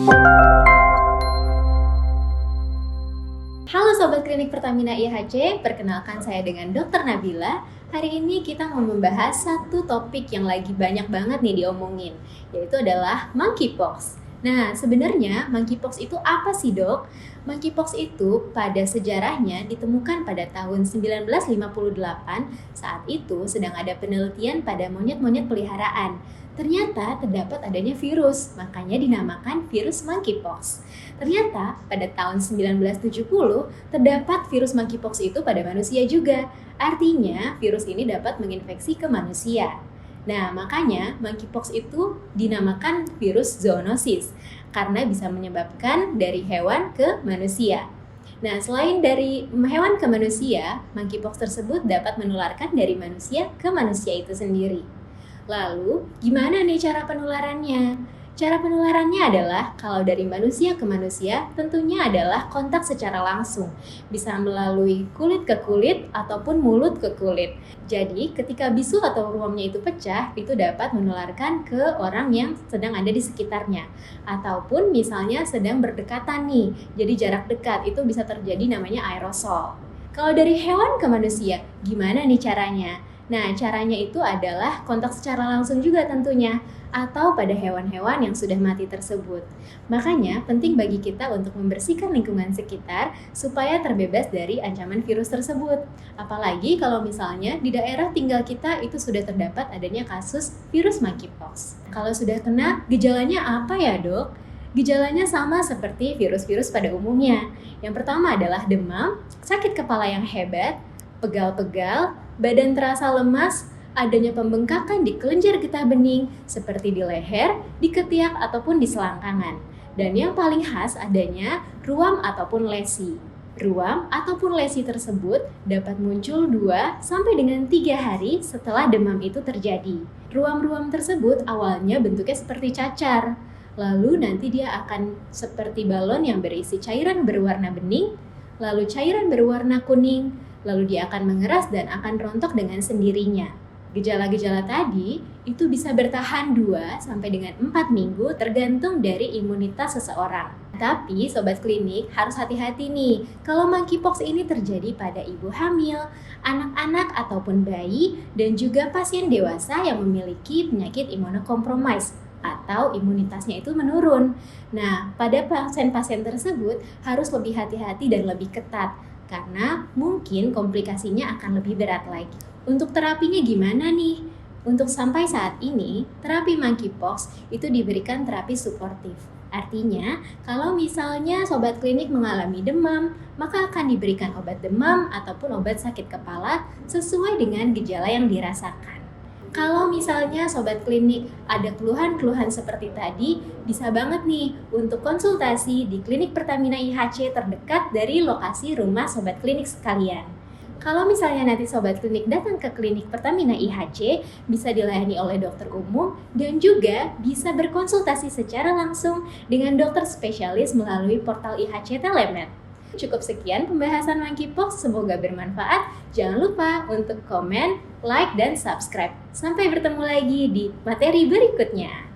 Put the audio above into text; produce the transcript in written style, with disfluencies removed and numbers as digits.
Halo Sobat Klinik Pertamina IHC, perkenalkan saya dengan Dr. Nabila. Hari ini kita mau membahas satu topik yang lagi banyak banget nih diomongin, yaitu adalah monkeypox. Nah, sebenarnya monkeypox itu apa sih, Dok? Monkeypox itu pada sejarahnya ditemukan pada tahun 1958. Saat itu sedang ada penelitian pada monyet-monyet peliharaan. Ternyata terdapat adanya virus, makanya dinamakan virus monkeypox. Ternyata pada tahun 1970 terdapat virus monkeypox itu pada manusia juga. Artinya virus ini dapat menginfeksi ke manusia. Nah, makanya monkeypox itu dinamakan virus zoonosis karena bisa menyebabkan dari hewan ke manusia. Nah, selain dari hewan ke manusia, monkeypox tersebut dapat menularkan dari manusia ke manusia itu sendiri. Lalu, gimana nih cara penularannya? Cara penularannya adalah kalau dari manusia ke manusia tentunya adalah kontak secara langsung. Bisa melalui kulit ke kulit ataupun mulut ke kulit. Jadi ketika bisul atau ruamnya itu pecah, itu dapat menularkan ke orang yang sedang ada di sekitarnya. Ataupun misalnya sedang berdekatan nih, jadi jarak dekat itu bisa terjadi namanya aerosol. Kalau dari hewan ke manusia, gimana nih caranya? Nah, caranya itu adalah kontak secara langsung juga tentunya, atau pada hewan-hewan yang sudah mati tersebut. Makanya, penting bagi kita untuk membersihkan lingkungan sekitar supaya terbebas dari ancaman virus tersebut. Apalagi kalau misalnya di daerah tinggal kita itu sudah terdapat adanya kasus virus monkeypox. Kalau sudah kena, gejalanya apa ya, Dok? Gejalanya sama seperti virus-virus pada umumnya. Yang pertama adalah demam, sakit kepala yang hebat, pegal-pegal, badan terasa lemas, adanya pembengkakan di kelenjar getah bening seperti di leher, di ketiak, ataupun di selangkangan. Dan yang paling khas adanya ruam ataupun lesi. Ruam ataupun lesi tersebut dapat muncul 2 sampai dengan 3 hari setelah demam itu terjadi. Ruam-ruam tersebut awalnya bentuknya seperti cacar. Lalu nanti dia akan seperti balon yang berisi cairan berwarna bening, lalu cairan berwarna kuning, lalu dia akan mengeras dan akan rontok dengan sendirinya. Gejala-gejala tadi itu bisa bertahan 2 sampai dengan 4 minggu tergantung dari imunitas seseorang. Tapi Sobat Klinik harus hati-hati nih kalau monkeypox ini terjadi pada ibu hamil, anak-anak ataupun bayi, dan juga pasien dewasa yang memiliki penyakit imunokompromis atau imunitasnya itu menurun. Nah, pada pasien-pasien tersebut harus lebih hati-hati dan lebih ketat karena mungkin komplikasinya akan lebih berat lagi. Untuk terapinya gimana nih? Untuk sampai saat ini, terapi monkeypox itu diberikan terapi suportif. Artinya, kalau misalnya Sobat Klinik mengalami demam, maka akan diberikan obat demam ataupun obat sakit kepala sesuai dengan gejala yang dirasakan. Kalau misalnya Sobat Klinik ada keluhan-keluhan seperti tadi, bisa banget nih untuk konsultasi di Klinik Pertamina IHC terdekat dari lokasi rumah Sobat Klinik sekalian. Kalau misalnya nanti Sobat Klinik datang ke Klinik Pertamina IHC, bisa dilayani oleh dokter umum dan juga bisa berkonsultasi secara langsung dengan dokter spesialis melalui portal IHC Telemed. Cukup sekian pembahasan monkeypox, semoga bermanfaat. Jangan lupa untuk komen, like, dan subscribe. Sampai bertemu lagi di materi berikutnya.